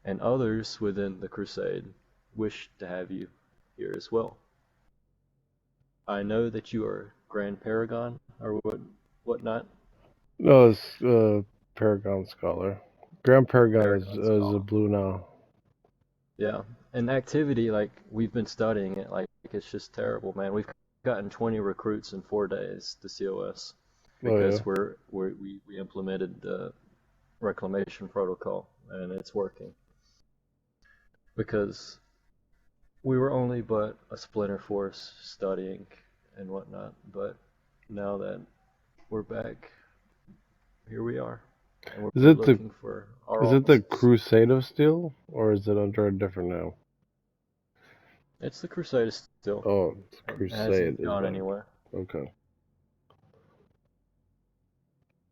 and others within the crusade wish to have you here as well. I know that you are Grand Paragon or whatnot. No, it's Paragon Scholar. Grand Paragon Paragon is a Scholar. blue now. Yeah, and activity like we've been studying it like it's just terrible, man. We've gotten 20 recruits in 4 days to COS Oh yeah. because we implemented the reclamation protocol and it's working because we were only but a splinter force studying and whatnot, but now that we're back, here we are, and Is we're it the looking for our is it the officers. Crusade of Steel, or is it under a different name? It's the Crusaders still. Oh, it's It Crusade hasn't is gone back. anywhere. Okay.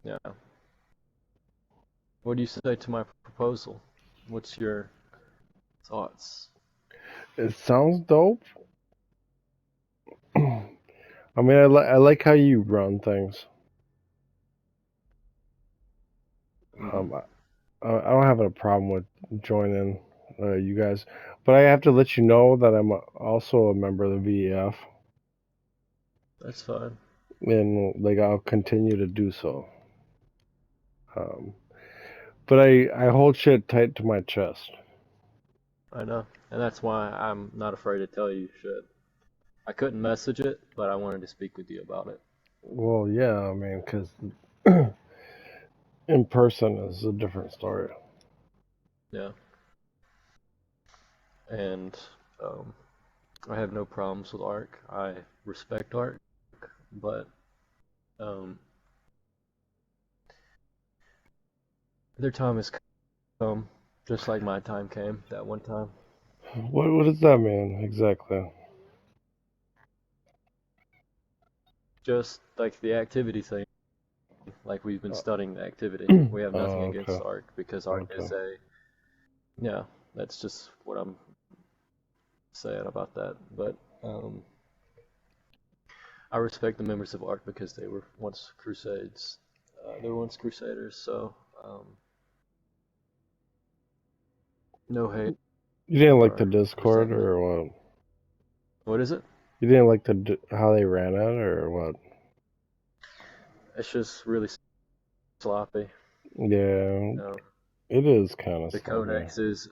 Yeah. What do you say to my proposal? What's your thoughts? It sounds dope. I mean, I like how you run things. Hmm. Um, I don't have a problem with joining you guys, but I have to let you know that I'm also a member of the VEF, That's fine. and like I'll continue to do so. Um, but I hold shit tight to my chest. I know. And that's why I'm not afraid to tell you shit. I couldn't message it, but I wanted to speak with you about it. Well, yeah, I mean, because in person is a different story. Yeah. And um, I have no problems with ARC. I respect ARC, but um, their time has come, just like my time came that one time. What does that mean exactly? Just like the activity thing, like we've been Uh, studying the activity. We have nothing oh, against okay, ARC because ARC okay. is a, yeah, that's just what I'm saying about that. But I respect the members of ARC because they were once Crusades. They were once Crusaders, so um, no hate You didn't like the or Discord resentment. or what? What is it? You didn't like how they ran it or what? It's just really sloppy. Yeah, Um, it is kind of the sloppy. codex is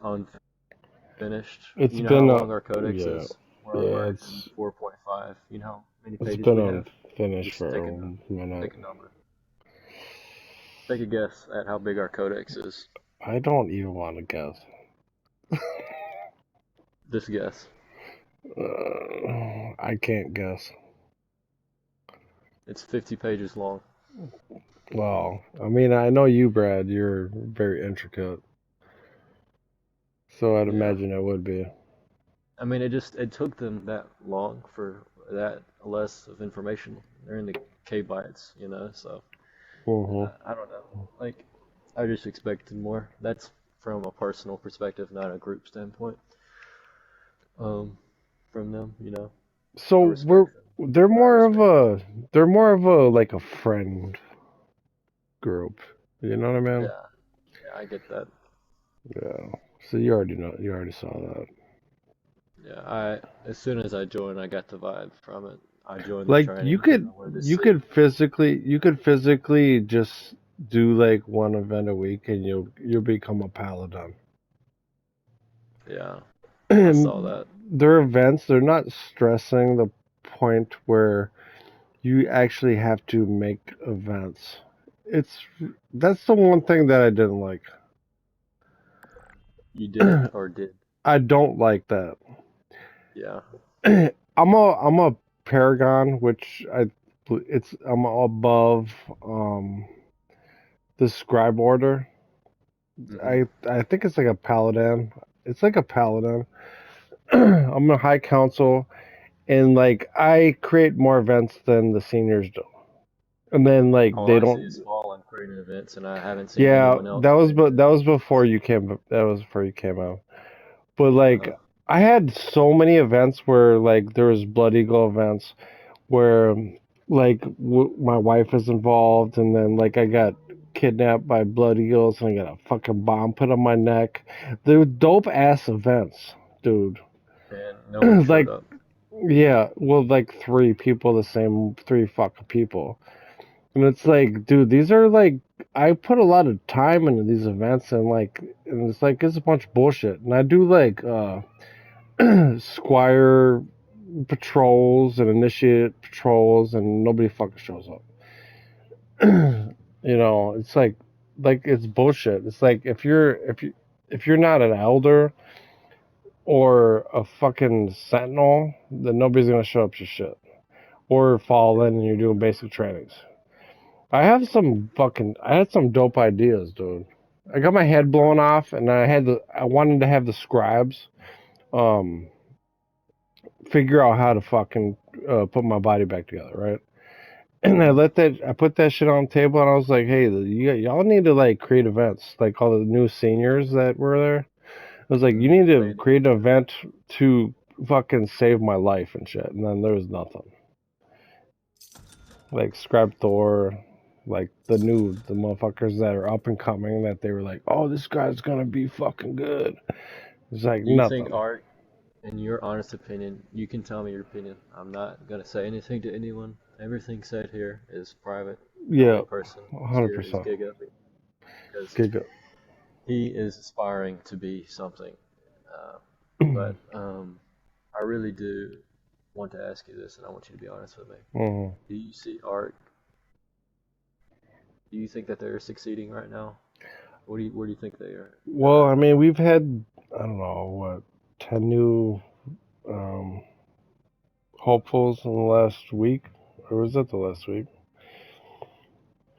unfinished. It's You know how been long our codex yeah, is? We're on yeah, version 4.5. You know how many it's pages been we have? unfinished Just for a minute. take a number. Take a guess at how big our codex is. I don't even want to guess. Just guess. I can't guess. It's 50 pages long. Well, I mean, I know you, Brad. You're very intricate, so I'd Yeah. imagine it would be. I mean, it took them that long for that less of information. They're in the kbytes, so Hmm. I don't know. Like, I just expected more. That's from a personal perspective, not a group standpoint. From them, So I respect them, they're but I more of respect you. like a friend group. You know what I mean? Yeah, yeah, I get that. Yeah. So you already know. You already saw that. Yeah, as soon as I joined, I got the vibe from it. I joined the Like training because I wanted to see. you could physically just do like one event a week and you'll become a paladin. Yeah, I saw And that. their events, they're not stressing the point where you actually have to make events. It's that's the one thing that I didn't like. You didn't or did? I don't like that. Yeah. I'm a paragon, which I'm above um the scribe order. Hmm. I think it's like a paladin. It's like a paladin. I'm a high council, and like I create more events than the seniors do. And then like All they I see is don't. Fallen creating events, and I haven't seen Yeah, anyone else creating that was events. before you came. That was before you came out. But like Uh-huh. I had so many events where like there was Blood Eagle events where like my wife is involved, and then like I got kidnapped by blood eagles and I got a fucking bomb put on my neck. They were dope ass events, dude. And no one showed Like, up. yeah, well, like three people, the same three fucking people. And it's like, dude, these are like, I put a lot of time into these events and it's like, it's a bunch of bullshit. And I do like, Squire patrols and initiate patrols and nobody fucking shows up. It's like it's bullshit. It's like if you're not an elder or a fucking sentinel, then nobody's gonna show up to shit. Or fall in and you're doing basic trainings. I had some dope ideas, dude. I got my head blown off and I wanted to have the scribes um figure out how to fucking put my body back together, right? And I put that shit on the table and I was like, hey, y'all need to like create events, like all the new seniors that were there. I was like, you need to They- create an event to fucking save my life and shit. And then there was nothing. Like Scribe Thor, like the motherfuckers that are up and coming that they were like, oh, this guy's gonna be fucking good. It's like Do you think nothing. art, in your honest opinion, you can tell me your opinion. I'm not gonna say anything to anyone. Everything said here is private. The Yeah, only person who's here is 100%. Giga because Giga. he is aspiring to be something. Uh, but I really do want to ask you this, and I want you to be honest with me. Mhm. Do you see art? Do you think that they're succeeding right now? Where do you think they are? Well, I mean, we've had, I don't know, what, 10 new um, hopefuls in the last week? Or was that the last week?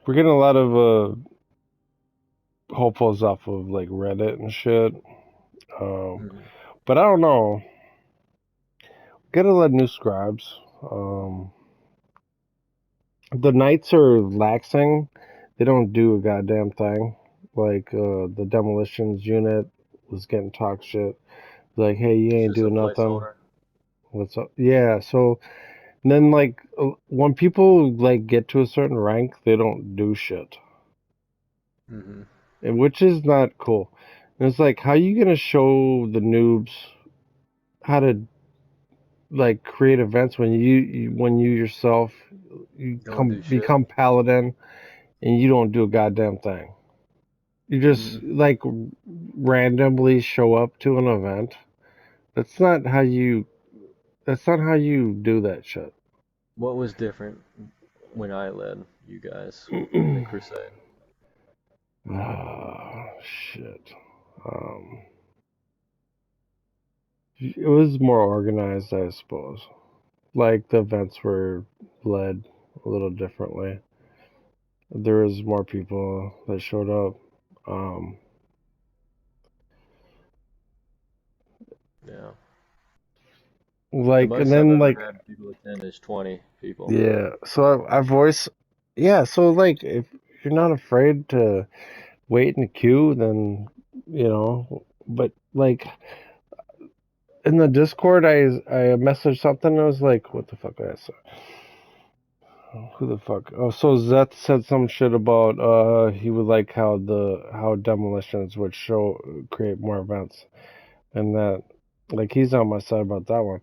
We're getting a lot of hopefuls off of like Reddit and shit. Um, Mhm. but I don't know. Get a lot of new scribes. The knights are laxing. They don't do a goddamn thing. Like the demolitions unit was getting talk shit. Like, hey, you It's ain't just a doing nothing. placeholder. What's up? Yeah. So then, like, when people like get to a certain rank, they don't do shit, Hmm. and which is not cool. And it's like, how you gonna show the noobs how to like create events when when you yourself you Don't come do shit. become paladin and you don't do a goddamn thing. You just Hmm. like randomly show up to an event. That's not how you. That's not how you do that shit. What was different when I led you guys in the crusade? Ah, shit. Um, it was more organized, I suppose. Like the events were led a little differently. There was more people that showed up. Um, Yeah. The like and most I've then ever like had people attend is 20 people. yeah. So I voice yeah. So like if you're not afraid to wait in the queue, then you know. But like in the Discord, I messaged something. And I was like, what the fuck? I said, who the fuck? Oh, so Zeth said some shit about he would like how demolitions would show create more events, and that like he's on my side about that one.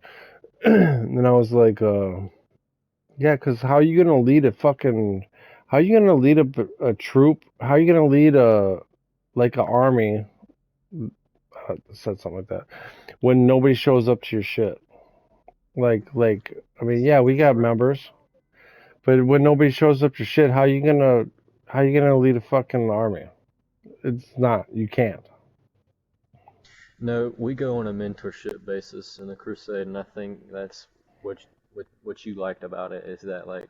And then I was like, yeah, because how you gonna lead a fucking how you gonna lead a troop? How you gonna lead a like an army? Said something like that when nobody shows up to your shit. Like I mean, yeah, we got members, but when nobody shows up to shit, how you gonna lead a fucking army? It's not. You can't. No, we go on a mentorship basis in the crusade, and I think that's what you liked about it is that like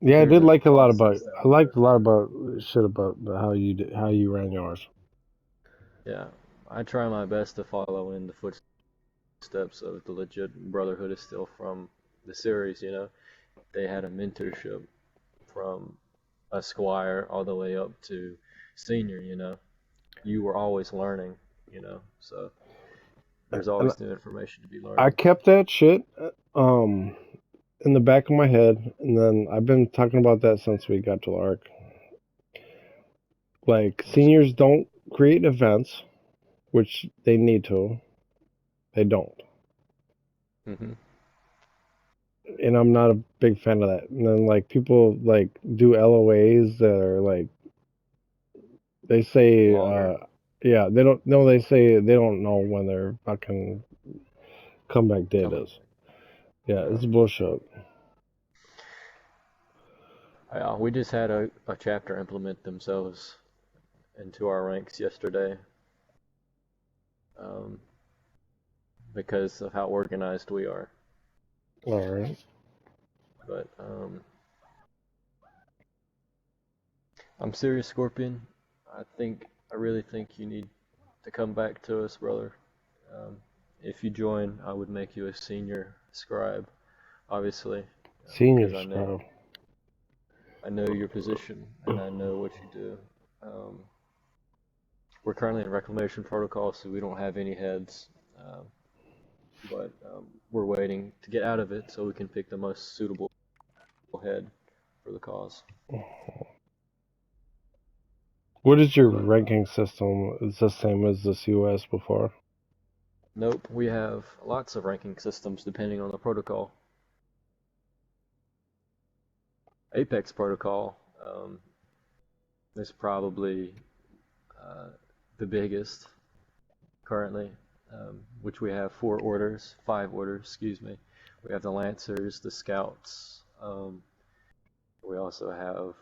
Yeah, I there's did a like a lot about. process that I we go liked a lot through. about shit about how you ran yours. Yeah, I try my best to follow in the footsteps of the legit Brotherhood is still from the series. They had a mentorship from a squire all the way up to senior. You were always learning. So there's And always new information to be I learned. kept that shit um in the back of my head, and then I've been talking about that since we got to Lark. Like That's seniors don't create events, which they need to. They don't. hmm And I'm not a big fan of that. And then like people like do LOAs that are like they say longer. yeah, they don't no they say they don't know when their fucking comeback date Coming. is. Yeah, Yeah. it's bullshit. We just had a chapter implement themselves into our ranks yesterday, um, because of how organized we are. All right. But I'm serious, Scorpion. I really think you need to come back to us, brother. Um, if you join, I would make you a senior scribe, obviously, because Senior scrub. I know your position and I know what you do. Um, we're currently in reclamation protocol, so we don't have any heads, but we're waiting to get out of it so we can pick the most suitable head for the cause. What is your But ranking system? Is the same as the COS before? nope, we have lots of ranking systems depending on the protocol. Apex protocol is probably uh, the biggest currently, which we have five orders, excuse me. We have the Lancers, the Scouts. We also have